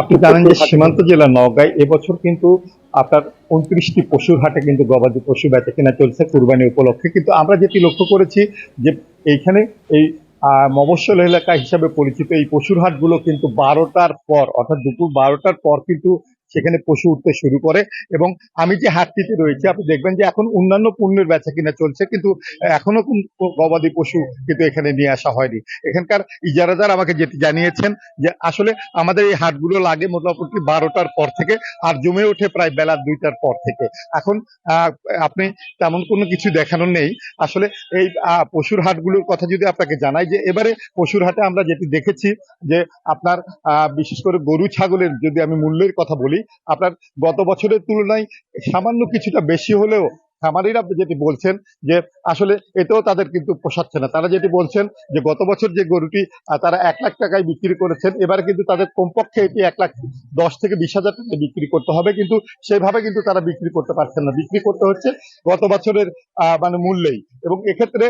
আপনি জানেন যে সীমান্ত জেলা নওগাঁয় এবছর কিন্তু আপনার 29টি পশুর হাটে কিন্তু গবাদি পশু বেচা কেনা চলছে কুরবানি উপলক্ষে। কিন্তু আমরা যেটি লক্ষ্য করেছি যে এইখানে এই মফস্বল এলাকা হিসাবে পরিচিত এই পশুর হাটগুলো কিন্তু 12টার পর, অর্থাৎ দুপুর 12টার পর কিন্তু সেখানে পশু উঠতে শুরু করে। এবং আমি যে হাটটিতে রয়েছে আপনি দেখবেন যে এখন অন্যান্য পণ্যের বেচা কিনা চলছে, কিন্তু এখনো গবাদি পশু কিন্তু এখানে নিয়ে আসা হয়নি। এখানকার ইজারাদার আমাকে যেটি জানিয়েছেন যে আসলে আমাদের এই হাটগুলো লাগে মোটামুটি 12টার পর থেকে, আর জমে ওঠে প্রায় বেলা 2টার পর থেকে। এখন আপনি তেমন কোনো কিছু দেখানোর নেই। আসলে এই পশুর হাটগুলোর কথা যদি আপনাকে জানাই যে এবারে পশুর হাটে আমরা যেটি দেখেছি যে আপনার বিশেষ করে গরু ছাগলের যদি আমি মূল্যের কথা বলি, আপনার গত বছরের তুলনায় সামান্য কিছুটা বেশি হলেও খামারিরা যেটি বলছেন যে আসলে এতেও তাদের কিন্তু পোষাচ্ছে না। তারা যেটি বলছেন যে গত বছর যে গরুটি তারা 1 লাখ টাকায় বিক্রি করেছেন, এবারে কিন্তু তাদের কমপক্ষে এটি 1,10,000 থেকে 20,000 টাকায় বিক্রি করতে হবে, কিন্তু সেইভাবে কিন্তু তারা বিক্রি করতে পারছেন না। বিক্রি করতে হচ্ছে গত বছরের মানে মূল্যেই। এবং এক্ষেত্রে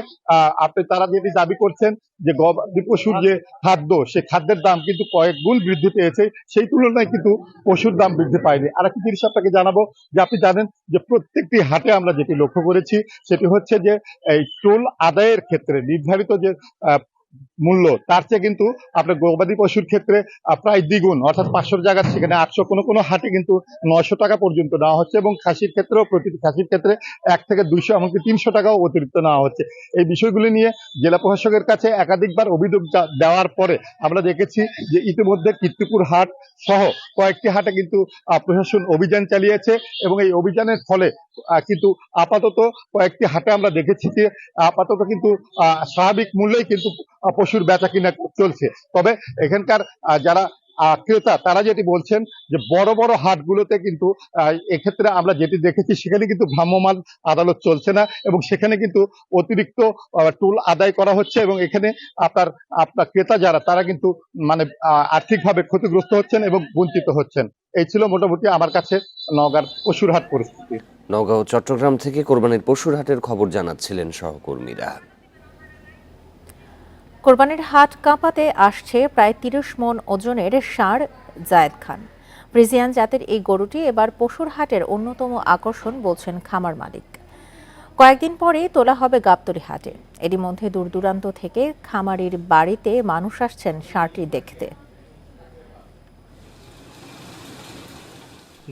তারা যেটি দাবি করছেন যে গবাদি পশুর যে খাদ্য, সেই খাদ্যের দাম কিন্তু কয়েক গুণ বৃদ্ধি পেয়েছে, সেই তুলনায় কিন্তু পশুর দাম বৃদ্ধি পায়নি। আর একটি জিনিস আপনাকে জানাবো যে আপনি জানেন যে প্রত্যেকটি হাটে আমরা যেটি লক্ষ্য করেছি সেটি হচ্ছে যে এই টোল আদায়ের ক্ষেত্রে নির্ধারিত যে মূল্য তার চেয়ে কিন্তু আপনার গবাদি পশুর ক্ষেত্রে প্রায় দ্বিগুণ, অর্থাৎ 500 জায়গায় সেখানে 800, কোনো হাটে কিন্তু 900 টাকা পর্যন্ত নেওয়া হচ্ছে এবং খাসির ক্ষেত্রেও প্রতিটি খাসির ক্ষেত্রে 1 থেকে 200 এমনকি 300 টাকাও অতিরিক্ত নেওয়া হচ্ছে। এই বিষয়গুলি নিয়ে জেলা প্রশাসকের কাছে একাধিকবার অভিযোগ দেওয়ার পরে আমরা দেখেছি যে ইতিমধ্যে কীর্তিপুর হাট সহ কয়েকটি হাটে কিন্তু প্রশাসন অভিযান চালিয়েছে এবং এই অভিযানের ফলে কিন্তু আপাতত কয়েকটি হাটে আমরা দেখেছি যে আপাতত কিন্তু স্বাভাবিক মূল্যেই কিন্তু পশুর বেচা কিনা চলছে। তবে এখানকার যারা ক্রেতা তারা যেটি বলছেন যে বড় বড় হাটগুলোতে কিন্তু এক্ষেত্রে আমরা যেটি দেখেছি সেখানে কিন্তু ভ্রাম্যমাণ আদালত চলছে না এবং সেখানে কিন্তু অতিরিক্ত টোল আদায় করা হচ্ছে এবং এখানে আপনার ক্রেতা যারা তারা কিন্তু মানে আর্থিকভাবে ক্ষতিগ্রস্ত হচ্ছেন এবং বঞ্চিত হচ্ছেন। এই ছিল মোটামুটি আমার কাছে নওগাঁর পশুর হাট পরিস্থিতি।
নওগাঁ ও চট্টগ্রাম থেকে কোরবানির পশুর হাটের খবর জানাচ্ছিলেন সহকর্মীরা।
কোরবানির হাট কাঁপাতে আসছে প্রায় 30 মণ ওজনের ষাঁড় জায়েদ খান। ফ্রিজিয়ান জাতের এই গরুটি এবার পশুর হাটের অন্যতম আকর্ষণ বলছেন খামার মালিক। কয়েকদিন পরেই তোলা হবে গাবতলী হাটে। এরই মধ্যে দূর দূরান্ত থেকে খামারির বাড়িতে মানুষ আসছেন ষাঁড়টি দেখতে।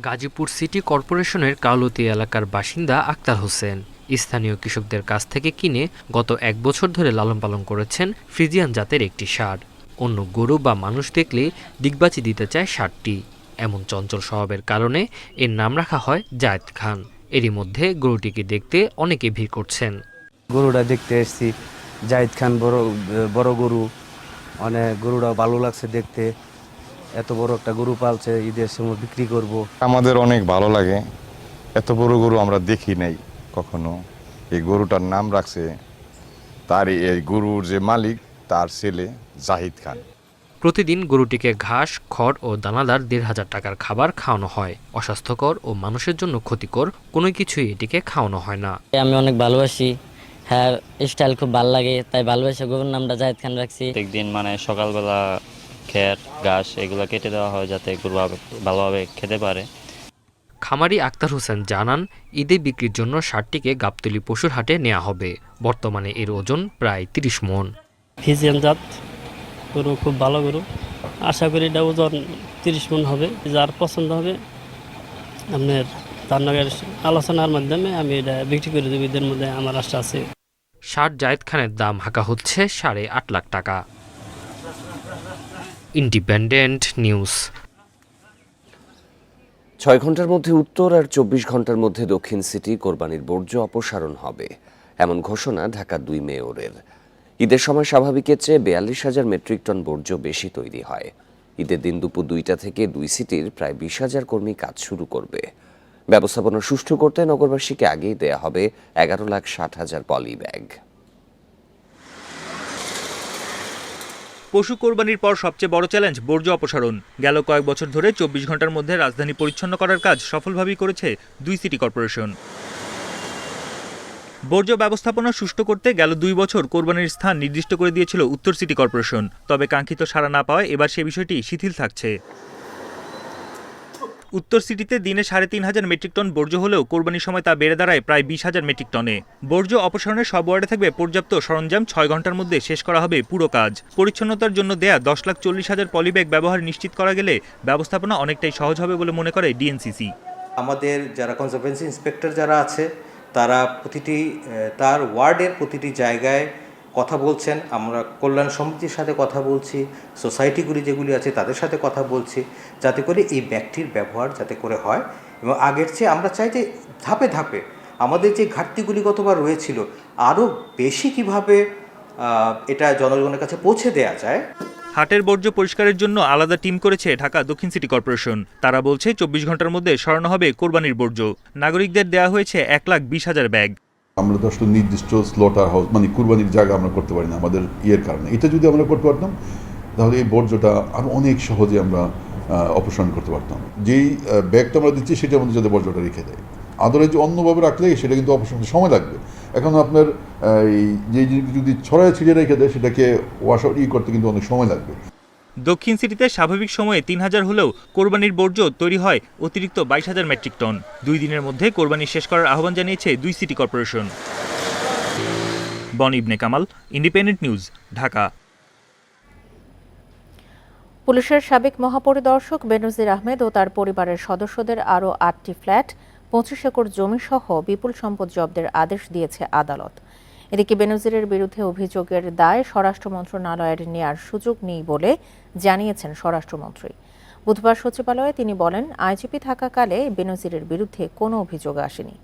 গাজীপুর সিটি কর্পোরেশনের কাউলতি এলাকার বাসিন্দা আক্তার হোসেন স্থানীয় কৃষকদের কাছ থেকে কিনে গত 1 বছর ধরে লালন পালন করেছেন ফ্রিজিয়ান জাতের একটি ষাঁড়। অন্য গরু বা মানুষ দেখলে দিগবাজি দিতে চায় ষাঁড়টি। এমন চঞ্চল স্বভাবের কারণে এর নাম রাখা হয় জায়েদ খান। এরই মধ্যে গরুটিকে দেখতে অনেকে ভিড় করছেন।
গরুটা দেখতে এসেছি, জায়েদ খান বড় গরু, অনেক গরুটা ভালো লাগছে দেখতে। এত বড় একটা গরু পালছে, ঈদের সময় বিক্রি করব।
আমাদের অনেক ভালো লাগে, এত বড় গরু আমরা দেখি নাই কখনো। এই গরুটার নাম রাখছে তার এই গরুর যে মালিক তার ছেলে জাহিদ খান।
প্রতিদিন গরুটিকে ঘাস, খড় ও দানাদার 1,500 টাকার খাবার খাওয়ানো হয়। অস্বাস্থ্যকর ও মানুষের জন্য ক্ষতিকর কোনো কিছুই এটিকে খাওয়ানো হয় না।
আমি অনেক ভালোবাসি, হ্যাঁ স্টাইল খুব ভালো লাগে, তাই ভালোবাসে গরুর নামটা জায়েদ খান রাখছি।
প্রত্যেকদিন মানে সকালবেলা খের ঘাস এগুলো কেটে দেওয়া হয় যাতে গরু ভালোভাবে খেতে পারে।
খামারি আক্তার হোসেন জানান, ঈদে বিক্রির জন্য ষাঁড়টিকে গাবতলী পশুর হাটে নেওয়া হবে। বর্তমানে এর ওজন প্রায় 30 মণ।
ফ্রিজিয়ান জাত গরু, খুব ভালো গরু। আশা করি এটা ওজন 30 মণ হবে। যার পছন্দ হবে আপনার তার নগের আলোচনার মাধ্যমে আমি এটা বিক্রি করে দেব। ঈদের মধ্যে আমার আশা আছে।
ষাঁড় জায়েদ খানের দাম হাঁকা হচ্ছে 8.5 লাখ টাকা। Independent news.
6 ঘন্টার মধ্যে উত্তর আর 24 ঘন্টার মধ্যে দক্ষিণ সিটি কোরবানির বর্জ্য অপসারণ হবে, এমন ঘোষণা ঢাকা 2 মেয়রের। ঈদের সময় স্বাভাবিকের চেয়ে 42,000 মেট্রিক টন বর্জ্য বেশি তৈরি হয়। ঈদের দিন দুপুর 2টা থেকে 2 সিটির প্রায় 20,000 কর্মী কাজ শুরু করবে। ব্যবস্থাপনা সুষ্ঠু করতে নগরবাসীকে আগেই দেয়া হবে 11,60,000 পলি ব্যাগ।
পশু কোরবানির পর সবচেয়ে বড় চ্যালেঞ্জ বর্জ্য অপসারণ। গেল কয়েক বছর ধরে 24 ঘন্টার মধ্যে রাজধানী পরিচ্ছন্ন করার কাজ সফলভাবেই করেছে 2 সিটি কর্পোরেশন। বর্জ্য ব্যবস্থাপনা সুষ্ঠু করতে গেল 2 বছর কোরবানির স্থান নির্দিষ্ট করে দিয়েছিল উত্তর সিটি কর্পোরেশন। তবে কাঙ্ক্ষিত সাড়া না পাওয়ায় এবার সে বিষয়টি শিথিল থাকছে। উত্তর সিটিতে দিনে 3,500 মেট্রিক টন বর্জ্য হলেও কোরবানির সময় তা বেড়ে দাঁড়ায় প্রায় 20,000 মেট্রিক টনে। বর্জ্য অপসারণের সব ওয়ার্ডে থাকবে পর্যাপ্ত সরঞ্জাম। 6 ঘন্টার মধ্যে শেষ করা হবে পুরো কাজ। পরিচ্ছন্নতার জন্য দেয়া 10,40,000 পলিব্যাগ ব্যবহার নিশ্চিত করা গেলে ব্যবস্থাপনা অনেকটাই সহজ হবে বলে মনে করে ডিএনসিসি।
আমাদের যারা কনজারভেন্সি ইন্সপেক্টর যারা আছে তারা তার ওয়ার্ডের প্রতিটি জায়গায় কথা বলছেন। আমরা কল্যাণ সমিতির সাথে কথা বলছি, সোসাইটিগুলি যেগুলি আছে তাদের সাথে কথা বলছি, যাতে করে এই ব্যাগটির ব্যবহার যাতে করে হয়। এবং আগের চেয়ে আমরা চাই যে ধাপে ধাপে আমাদের যে ঘাটতিগুলি গতবার রয়েছিল আরও বেশি কিভাবে এটা জনগণের কাছে পৌঁছে দেওয়া যায়।
হাটের বর্জ্য পরিষ্কারের জন্য আলাদা টিম করেছে ঢাকা দক্ষিণ সিটি কর্পোরেশন। তারা বলছে 24 ঘন্টার মধ্যে সরানো হবে কোরবানির বর্জ্য। নাগরিকদের দেওয়া হয়েছে 1,20,000 ব্যাগ।
আমরা তো আসলে নির্দিষ্ট স্লটার হাউস মানে কুরবানির জায়গা আমরা করতে পারি না আমাদের ইয়ের কারণে। এটা যদি আমরা করতে পারতাম তাহলে এই বর্জ্যটা আরও অনেক সহজে আমরা অপসারণ করতে পারতাম। যেই ব্যাগটা আমরা দিচ্ছি সেটার মধ্যে যাতে বর্জ্যটা রেখে দেয়, আদারওয়াইজ অন্যভাবে রাখলে সেটা কিন্তু অপসারণে সময় লাগবে। এখন আপনার এই যে যদি ছড়ায় ছিটিয়ে রেখে দেয় সেটাকে ওয়াশ আউট করতে কিন্তু অনেক সময় লাগবে।
দক্ষিণ সিটিতে স্বাভাবিক সময়ে 3,000 হলেও কোরবানির বর্জ্য তৈরি হয় অতিরিক্ত 22,000 মেট্রিক টন। 2 দিনের মধ্যে কোরবানি শেষ করার আহ্বান জানিয়েছে 2 সিটি কর্পোরেশন। বনি ইবনে কামাল, ইন্ডিপেন্ডেন্ট নিউজ, ঢাকা।
পুলিশের সাবেক মহাপরিদর্শক বেনজির আহমেদ ও তার পরিবারের সদস্যদের আরও 8টি ফ্ল্যাট, 25 একর জমিসহ বিপুল সম্পদ জব্দের আদেশ দিয়েছে আদালত। এদিকে বেনজিরের বিরুদ্ধে অভিযোগের দায় স্বরাষ্ট্র মন্ত্রণালয়ের নেয়ার সুযোগ নেই বলে জানিয়েছেন স্বরাষ্ট্রমন্ত্রী। বুধবার সচিবালয়ে তিনি বলেন, আইজিপি থাকাকালে বেনজিরের বিরুদ্ধে কোনো অভিযোগ আসেনি।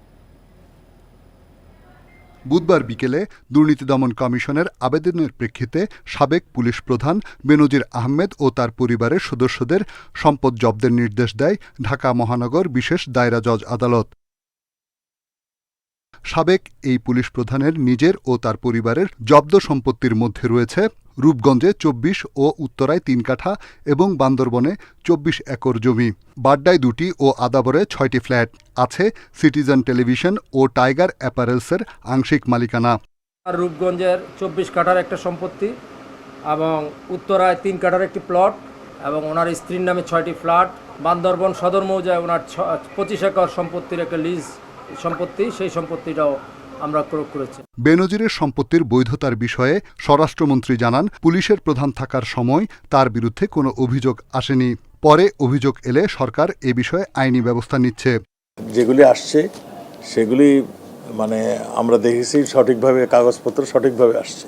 বুধবার বিকেলে দুর্নীতি দমন কমিশনের আবেদনের প্রেক্ষিতে সাবেক পুলিশ প্রধান বেনজির আহমেদ ও তার পরিবারের সদস্যদের সম্পদ জব্দের নির্দেশ দেয় ঢাকা মহানগর বিশেষ দায়রা জজ আদালত। সাবেক এই পুলিশ প্রধানের নিজের ও তার পরিবারের জব্দ সম্পত্তির মধ্যে রয়েছে রূপগঞ্জে 24 ও উত্তরায় 3 কাঠা এবং বান্দরবনে 24 একর জমি, বাড্ডায় 2টি ও আদাবরে 6টি ফ্ল্যাট। আছে সিটিজেন টেলিভিশন ও টাইগার অ্যাপারেলসের আংশিক মালিকানা।
রূপগঞ্জের 24 কাঠার একটা সম্পত্তি এবং উত্তরায় 3 কাঠার একটি প্লট এবং ওনার স্ত্রীর নামে 6টি ফ্ল্যাট। বান্দরবন সদর মৌজায় ওনার 25 একর সম্পত্তির একটা লিজ সম্পত্তি, সেই সম্পত্তিটাও আমরা ক্রয় করেছি।
বেনজিরের সম্পত্তির বৈধতার বিষয়ে স্বরাষ্ট্রমন্ত্রী জানান, পুলিশের প্রধান থাকার সময় তার বিরুদ্ধে কোনো অভিযোগ আসেনি। পরে অভিযোগ এলে সরকার এ বিষয়ে আইনি ব্যবস্থা নিচ্ছে।
যেগুলি আসছে সেগুলি মানে আমরা দেখেছি সঠিকভাবে কাগজপত্র সঠিকভাবে আসছে।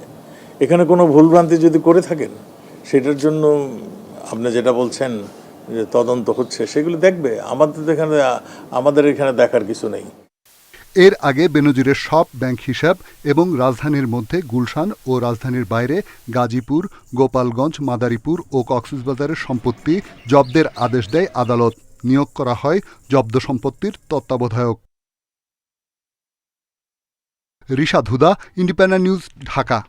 এখানে কোনো ভুলভ্রান্তি যদি করে থাকেন সেটার জন্য আপনি যেটা বলছেন যে তদন্ত হচ্ছে সেগুলি দেখবে। আমাদের এখানে দেখার কিছু নেই।
এর আগে বেনজিরের সব ব্যাংক হিসাব এবং রাজধানীর মধ্যে গুলশান ও রাজধানীর বাইরে গাজীপুর, গোপালগঞ্জ, মাদারীপুর ও কক্সবাজারের সম্পত্তি জব্দের আদেশ দেয় আদালত। নিয়োগ করা হয় জব্দ সম্পত্তির তত্ত্বাবধায়ক। রিশাদ হুদা, ইন্ডিপেন্ডেন্ট নিউজ, ঢাকা।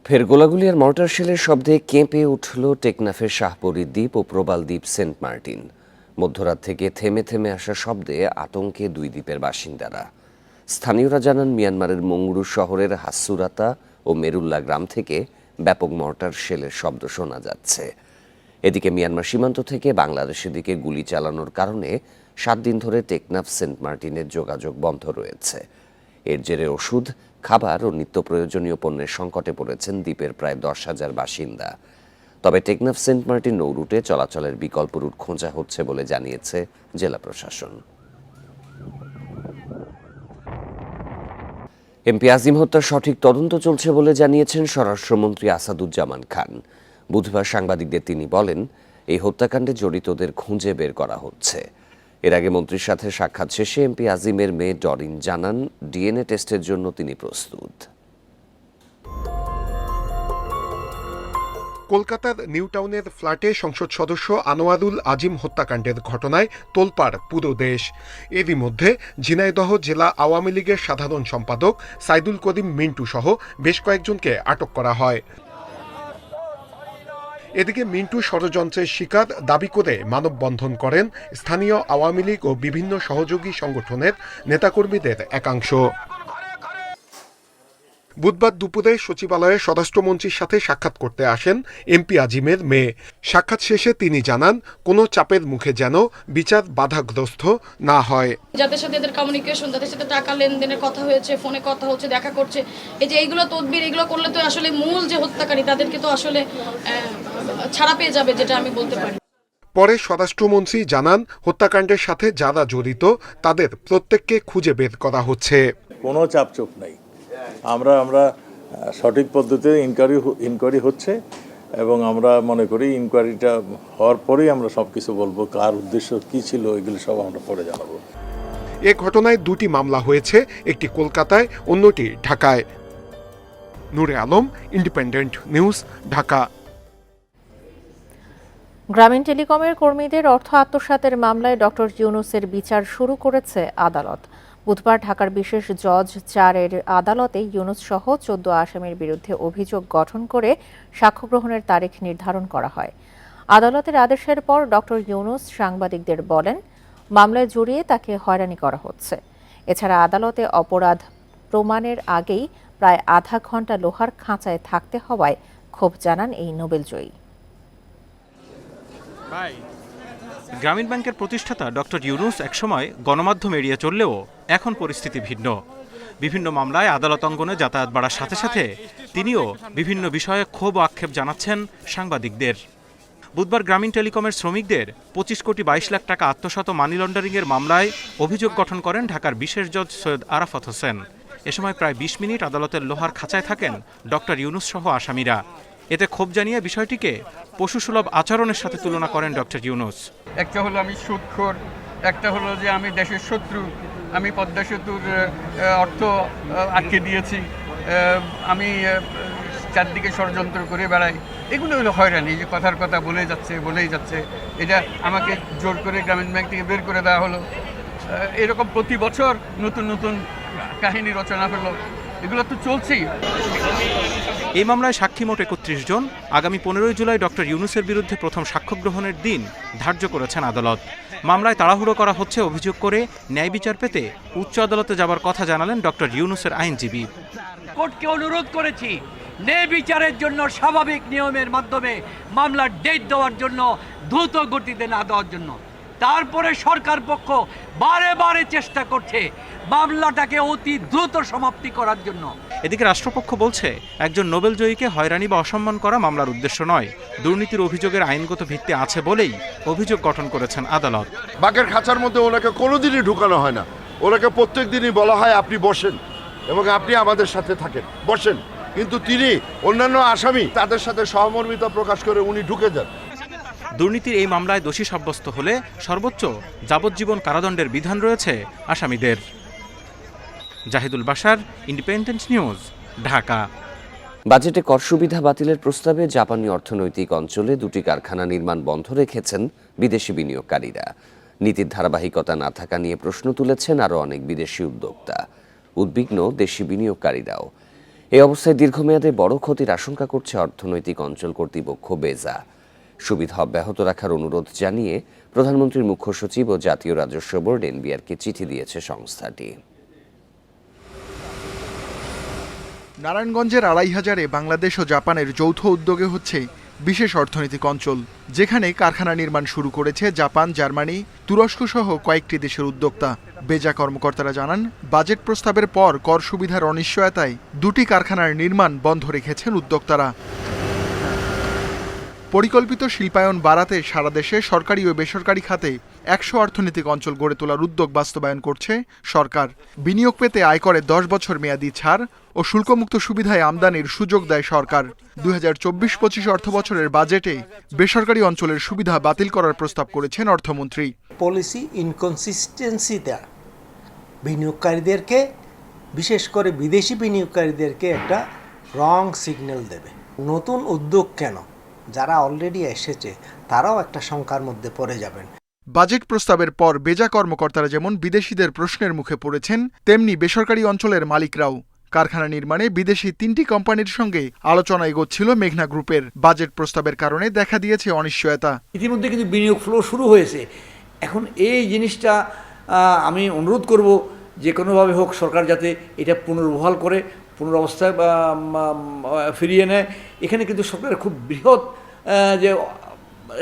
ফের গোলাগুলি আর মর্টার শেলের শব্দে কেঁপে উঠল টেকনাফের শাহপরী দ্বীপ ও প্রবাল দ্বীপ সেন্ট মার্টিন। মধ্যরাত থেকে থেমে থেমে আসা শব্দে আতঙ্কে 2 দ্বীপের বাসিন্দারা। স্থানীয়রা জানান, মিয়ানমারের মংরু শহরের হাসুরাতা ও মেরুল্লা গ্রাম থেকে ব্যাপক মর্টার শেলের শব্দ শোনা যাচ্ছে। এদিকে মিয়ানমার সীমান্ত থেকে বাংলাদেশের দিকে গুলি চালানোর কারণে 7 দিন ধরে টেকনাফ সেন্ট মার্টিনের যোগাযোগ বন্ধ রয়েছে। এর জেরে ওষুধ, খাবার ও নিত্য প্রয়োজনীয় পণ্যের সংকটে পড়েছেন দ্বীপের প্রায় 10,000 বাসিন্দা। তবে টেকনাফ সেন্ট মার্টিন নৌরুটে চলাচলের বিকল্প রুট খোঁজা হচ্ছে বলে জানিয়েছে জেলা প্রশাসন। এমপি আজিম হত্যার সঠিক তদন্ত চলছে বলে জানিয়েছেন স্বরাষ্ট্রমন্ত্রী আসাদুজ্জামান খান। বুধবার সাংবাদিকদের তিনি বলেন, এই হত্যাকাণ্ডে জড়িতদের খুঁজে বের করা হচ্ছে। এর আগে মন্ত্রীর সাথে সাক্ষাৎ শেষে এমপি আজিমের মেয়ে ডরিন জানান, ডিএনএ টেস্টের জন্য তিনি প্রস্তুত।
কলকাতার নিউ টাউনের ফ্ল্যাটে সংসদ সদস্য আনোয়ারুল আজিম হত্যাকাণ্ডের ঘটনায় তোলপাড় পুরো দেশ। এরই মধ্যে ঝিনাইদহ জেলা আওয়ামী লীগের সাধারণ সম্পাদক সাইদুল করিম মিন্টু সহ বেশ কয়েকজনকে আটক করা হয়। এদিকে মিন্টু ষড়যন্ত্রের শিকার দাবি করে মানববন্ধন করেন স্থানীয় আওয়ামী লীগ ও বিভিন্ন সহযোগী সংগঠনের নেতাকর্মীদের একাংশ। বুধবার দুপুরে সচিবালয়ে স্বরাষ্ট্রমন্ত্রীর সাথে সাক্ষাৎ করতে আসেন এমপি আজিমের মেয়ে। সাক্ষাৎ শেষে তিনি জানান, কোনো চাপের মুখে যেন বিচার বাধাগ্রস্ত না হয়।
যাদের সাথে এদের কমিউনিকেশন, যাদের সাথে টাকা লেনদেনের কথা হয়েছে, ফোনে কথা হচ্ছে, দেখা করছে, এই যে এইগুলো তদবির, এগুলো করলে তো আসলে মূল যে হত্যাকারী তাদেরকে তো আসলে ছাড়া পেয়ে যাবে, যেটা আমি বলতে পারি।
পরে স্বরাষ্ট্রমন্ত্রী জানান, হত্যাকাণ্ডের সাথে যারা জড়িত তাদের প্রত্যেককে খুঁজে বের করা হচ্ছে।
কোনো চাপচোপ নাই। আমরা সঠিক পদ্ধতিতে ইনকোয়ারি হচ্ছে এবং আমরা মনে করি ইনকোয়ারিটা হওয়ার পরেই আমরা সব কিছু বলবো, কার উদ্দেশ্য কি ছিল এগুলো সব আমরা পরে জানাবো।
এ ঘটনায় 2টি মামলা হয়েছে, একটি কলকাতায়, অন্যটি ঢাকায়। নূরে আলম, ইন্ডিপেন্ডেন্ট নিউজ, ঢাকা।
গ্রামীণ টেলিকমের কর্মীদের অর্থ আত্মসাতের মামলায় ডক্টর ইউনূসের বিচার শুরু করেছে আদালত। বুধবার ঢাকার বিশেষ জজ 4-এর আদালতে ইউনূস সহ 14 আসামির বিরুদ্ধে অভিযোগ গঠন করে সাক্ষ্য গ্রহণের তারিখ নির্ধারণ করা হয়। আদালতের আদেশের পর ডক্টর ইউনূস সাংবাদিকদের বলেন, মামলায় জড়িয়ে তাকে হয়রানি করা হচ্ছে। এছাড়া আদালতে অপরাধ প্রমাণের আগেই প্রায় আধা ঘন্টা লোহার খাঁচায় থাকতে হওয়ায় ক্ষোভ জানান এই নোবেলজয়ী।
গ্রামীণ ব্যাংকের প্রতিষ্ঠাতা ডক্টর ইউনূস একসময় গণমাধ্যম এড়িয়ে চললেও এখন পরিস্থিতি ভিন্ন। বিভিন্ন মামলায় আদালত অঙ্গনে যাতায়াত বাড়ার সাথে সাথে তিনিও বিভিন্ন বিষয়ে ক্ষোভ ও আক্ষেপ জানাচ্ছেন সাংবাদিকদের। বুধবার গ্রামীণ টেলিকমের শ্রমিকদের 25 কোটি 22 লাখ টাকা আত্মসাৎ ও মানি লন্ডারিংয়ের মামলায় অভিযোগ গঠন করেন ঢাকার বিশেষ জজ সৈয়দ আরাফাত হোসেন। এ সময় প্রায় 20 মিনিট আদালতের লোহার খাঁচায় থাকেন ডক্টর ইউনূস সহ আসামিরা। এতে ক্ষোভ জানিয়ে বিষয়টিকে পশুসুলভ আচরণের সাথে তুলনা করেন ডক্টর ইউনূস।
একটা হলো আমি সুদখোর, একটা হলো যে আমি দেশের শত্রু, আমি পদ্মা সেতুর অর্থ আটকে দিয়েছি, আমি চারদিকে ষড়যন্ত্র করে বেড়াই। এগুলো হলো হয়রানি, যে কথার কথা বলেই যাচ্ছে। এটা আমাকে জোর করে গ্রামীণ ব্যাংক থেকে বের করে দেওয়া হলো। এরকম প্রতি বছর নতুন নতুন কাহিনী রচনা হলো, এগুলো তো চলছেই।
এই মামলায় সাক্ষী মোট 31 জন। আগামী 15 জুলাই ডক্টর ইউনূসের বিরুদ্ধে প্রথম সাক্ষ্য গ্রহণের দিন ধার্য করেছেন আদালত। মামলায় তাড়াহুড়ো করা হচ্ছে অভিযোগ করে ন্যায় বিচার পেতে উচ্চ আদালতে যাবার কথা জানালেন ডক্টর ইউনূসের আইনজীবী।
কোর্টকে অনুরোধ করেছি ন্যায় বিচারের জন্য স্বাভাবিক নিয়মের মাধ্যমে মামলার ডেট দেওয়ার জন্য, দ্রুত গতিতে না দেওয়ার জন্য। তারপরে সরকার পক্ষ বারে বারে চেষ্টা করছে মামলাটাকে অতি দ্রুত সমাপ্তি করার জন্য।
এদিকে রাষ্ট্রপক্ষ বলছে, একজন নোবেলজয়ীকে হয়রানি বা অসম্মান করা মামলার উদ্দেশ্য নয়। দুর্নীতির অভিযোগের আইনগত ভিত্তি আছে বলেই অভিযোগ গঠন করেছেন আদালত।
বাঘের খাঁচার মধ্যে ওনাকে কোনোদিনই ঢুকানো হয় না। ওনাকে প্রত্যেক দিনই বলা হয় আপনি বসেন এবং আপনি আমাদের সাথে থাকেন, বসেন। কিন্তু তিনি অন্যান্য আসামি তাদের সাথে সহমর্মিতা প্রকাশ করে উনি ঢুকে যান।
দুর্নীতির এই মামলায় দোষী সাব্যস্ত হলে সর্বোচ্চ যাবজ্জীবন কারাদণ্ডের বিধান রয়েছে আসামিদের। Zahidul Bashar, independent news, Dhaka.
বাজেটে কর সুবিধা বাতিলের প্রস্তাবে জাপানি অর্থনৈতিক অঞ্চলে 2টি কারখানা নির্মাণ বন্ধ রেখেছেন বিদেশি বিনিয়োগকারীরা। নীতির ধারাবাহিকতা না থাকা নিয়ে প্রশ্ন তুলেছেন আরও অনেক বিদেশি উদ্যোক্তা। উদ্বিগ্ন দেশি বিনিয়োগকারীরাও। এই অবস্থায় দীর্ঘমেয়াদে বড় ক্ষতির আশঙ্কা করছে অর্থনৈতিক অঞ্চল কর্তৃপক্ষ বেজা। সুবিধা অব্যাহত রাখার অনুরোধ জানিয়ে প্রধানমন্ত্রীর মুখ্য সচিব ও জাতীয় রাজস্ব বোর্ড এনবিআরকে চিঠি দিয়েছে সংস্থাটি।
নারায়ণগঞ্জের 2500-এ বাংলাদেশ ও জাপানের যৌথ উদ্যোগে হচ্ছে বিশেষ অর্থনৈতিক অঞ্চল, যেখানে কারখানা নির্মাণ শুরু করেছে জাপান, জার্মানি, তুরস্ক সহ কয়েকটি দেশের উদ্যোক্তা। বেজা কর্মকর্তারা জানান, বাজেট প্রস্তাবের পর কর সুবিধার অনিশ্চয়তায় 2টি কারখানার নির্মাণ বন্ধ রেখেছেন উদ্যোক্তারা। পরিকল্পিত শিল্পায়ন বাড়াতে সারা দেশে সরকারি ও বেসরকারি খাতে 100 অর্থনৈতিক অঞ্চল গড়ে তোলার উদ্যোগ বাস্তবায়ন করছে সরকার। বিনিয়োগ পেতে আয়করে 10 বছর মেয়াদি ছাড় ও শুল্কমুক্ত সুবিধায় আমদানির সুযোগ দেয় সরকার। 2024-25 অর্থবছরের বাজেটে বেসরকারি অঞ্চলের সুবিধা বাতিল করার প্রস্তাব করেছেন অর্থমন্ত্রী।
পলিসি ইনকনসিস্টেন্সি দেয়া বিনিয়োগকারীদেরকে, বিশেষ করে বিদেশি বিনিয়োগকারীদেরকে একটা রং সিগন্যাল দেবে। নতুন উদ্যোগ কেন, যারা অলরেডি এসেছে তারাও একটা শঙ্কার মধ্যে পড়ে যাবেন।
বাজেট প্রস্তাবের পর বেজা কর্মকর্তারা যেমন বিদেশিদের প্রশ্নের মুখে পড়েছেন, তেমনি বেসরকারি অঞ্চলের মালিকরাও। কারখানা নির্মাণে বিদেশি 3টি কোম্পানির সঙ্গে আলোচনা এগোচ্ছিল মেঘনা গ্রুপের। বাজেট প্রস্তাবের কারণে দেখা দিয়েছে অনিশ্চয়তা।
ইতিমধ্যে কিন্তু বিনিয়োগ ফ্লো শুরু হয়েছে। এখন এই জিনিসটা আমি অনুরোধ করব যে কোনোভাবে হোক সরকার যাতে এটা পুনর্বহাল করে পুনরবস্থায় ফিরিয়ে নেয়। এখানে কিন্তু সরকারের খুব বৃহৎ যে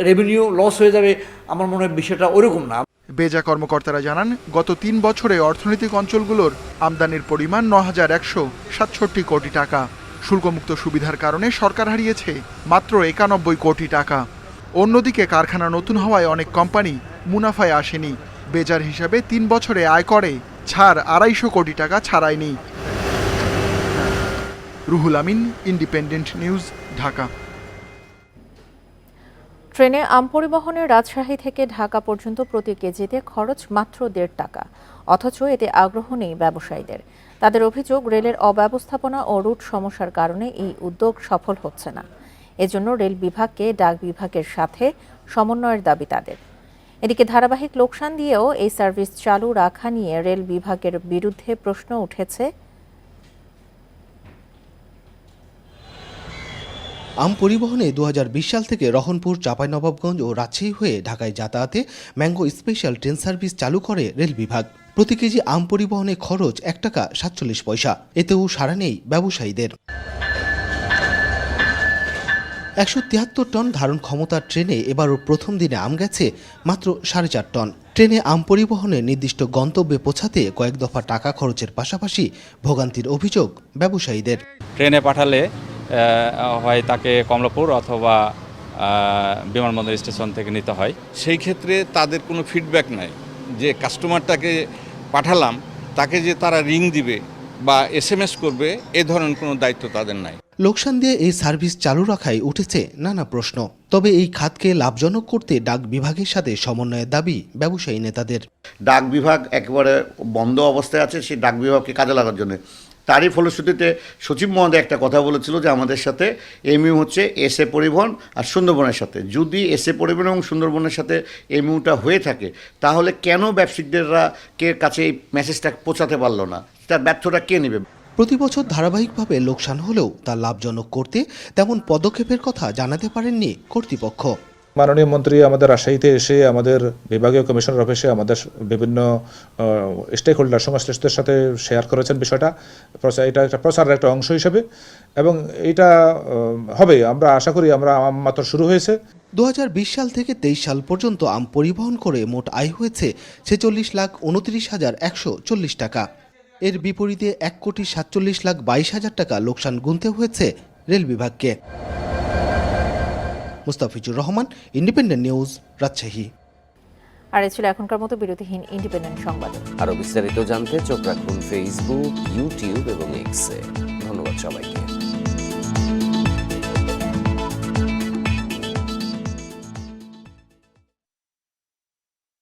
রেভিনিউ লস হয়ে যাবে, আমার মনে হয় বিষয়টা ওরকম না।
বেজা কর্মকর্তারা জানান, গত 3 বছরে অর্থনৈতিক অঞ্চলগুলোর আমদানির পরিমাণ ৯,১৬৭ কোটি টাকা। শুল্কমুক্ত সুবিধার কারণে সরকার হারিয়েছে মাত্র 91 কোটি টাকা। অন্যদিকে কারখানা নতুন হওয়ায় অনেক কোম্পানি মুনাফায় আসেনি। বেজার হিসাবে 3 বছরে আয়করে ছাড় 250 কোটি টাকা ছাড়ায়নি। Ruhul Amin, independent news, Dhaka.
ট্রেনে আম পরিবহনে রাজশাহী থেকে ঢাকা পর্যন্ত প্রতি কেজিতে খরচ মাত্র 1.5 টাকা, অথচ এতে আগ্রহ নেই ব্যবসায়ীদের। তাদের অভিযোগ, রেলের অব্যবস্থাপনা ও রুট সমস্যার কারণে এই উদ্যোগ সফল হচ্ছে না। এজন্য রেল বিভাগকে ডাক বিভাগের সাথে সমন্বয়ের দাবি তাদের। এদিকে ধারাবাহিক লোকসান দিয়েও এই সার্ভিস চালু রাখা নিয়ে রেল বিভাগের বিরুদ্ধে প্রশ্ন উঠেছে।
আম পরিবহনে 2020 সাল থেকে রহনপুর, চাঁপাইনবাবগঞ্জ ও রাজশাহী হয়ে ঢাকায় যাতায়াতে ম্যাঙ্গো স্পেশাল ট্রেন সার্ভিস চালু করে রেল বিভাগ। প্রতি কেজি আম পরিবহনে খরচ 1 টাকা 47 পয়সা। এতেও সাড়া নেই ব্যবসায়ীদের। 173 টন ধারণ ক্ষমতার ট্রেনে এবারও প্রথম দিনে আম গেছে মাত্র 4.5 টন। ট্রেনে আম পরিবহনে নির্দিষ্ট গন্তব্যে পৌঁছাতে কয়েক দফা টাকা খরচের পাশাপাশি ভোগান্তির অভিযোগ ব্যবসায়ীদের।
ট্রেনে পাঠালে হয় তাকে কমলাপুর অথবা বিমানবন্দর স্টেশন থেকে নিতে হয়।
সেই ক্ষেত্রে তাদের কোনো ফিডব্যাক নাই যে কাস্টমারটাকে পাঠালাম তাকে যে তারা রিং দিবে বা SMS করবে, এ ধরনের কোনো দায়িত্ব তাদের নাই।
লোকসান দিয়ে এই সার্ভিস চালু রাখায় উঠেছে নানা প্রশ্ন। তবে এই খাতকে লাভজনক করতে ডাক বিভাগের সাথে সমন্বয়ের দাবি ব্যবসায়ী নেতাদের।
ডাক বিভাগ একেবারে বন্ধ অবস্থায় আছে, সেই ডাক বিভাগকে কাজে লাগার জন্য। তারই ফলশ্রুতিতে সচিব মহোদয় একটা কথা বলেছিল যে আমাদের সাথে এমইউ হচ্ছে এসএ পরিবহন আর সুন্দরবনের সাথে। যদি এসএ পরিবহন এবং সুন্দরবনের সাথে এমইউটা হয়ে থাকে তাহলে কেন ব্যবসায়িকদেররা কাছে এই মেসেজটা পৌঁছাতে পারলো না? তার ব্যর্থতা কে নেবে?
প্রতি বছর ধারাবাহিকভাবে লোকসান হলেও তা লাভজনক করতে তেমন পদক্ষেপের কথা জানাতে পারেননি কর্তৃপক্ষ।
মাননীয় মন্ত্রী আমাদের রাজশাহীতে এসে আমাদের বিভাগীয় কমিশনার অফিসে আমাদের বিভিন্ন স্টেক হোল্ডার সংশ্লিষ্টদের সাথে শেয়ার করেছেন বিষয়টা। এটা একটা প্রচারের একটা অংশ হিসেবে, এবং এটা হবে আমরা আশা করি। আমরা মাত্র শুরু হয়েছে।
2020 সাল থেকে 23 সাল পর্যন্ত আম পরিবহন করে মোট আয় হয়েছে 46,29,140 টাকা। এর বিপরীতে 1,47,22,000 টাকা লোকসান গুনতে হয়েছে রেল বিভাগকে। Mustafizur Rahman, independent news, Rajshahi.
আর এ ছিল এখনকার মতো বিরতিহীন ইন্ডিপেন্ডেন্ট সংবাদ।
আরও বিস্তারিত জানতে চোখ রাখুন ফেসবুক, ইউটিউব এবং এক্সে। ধন্যবাদ সবাইকে।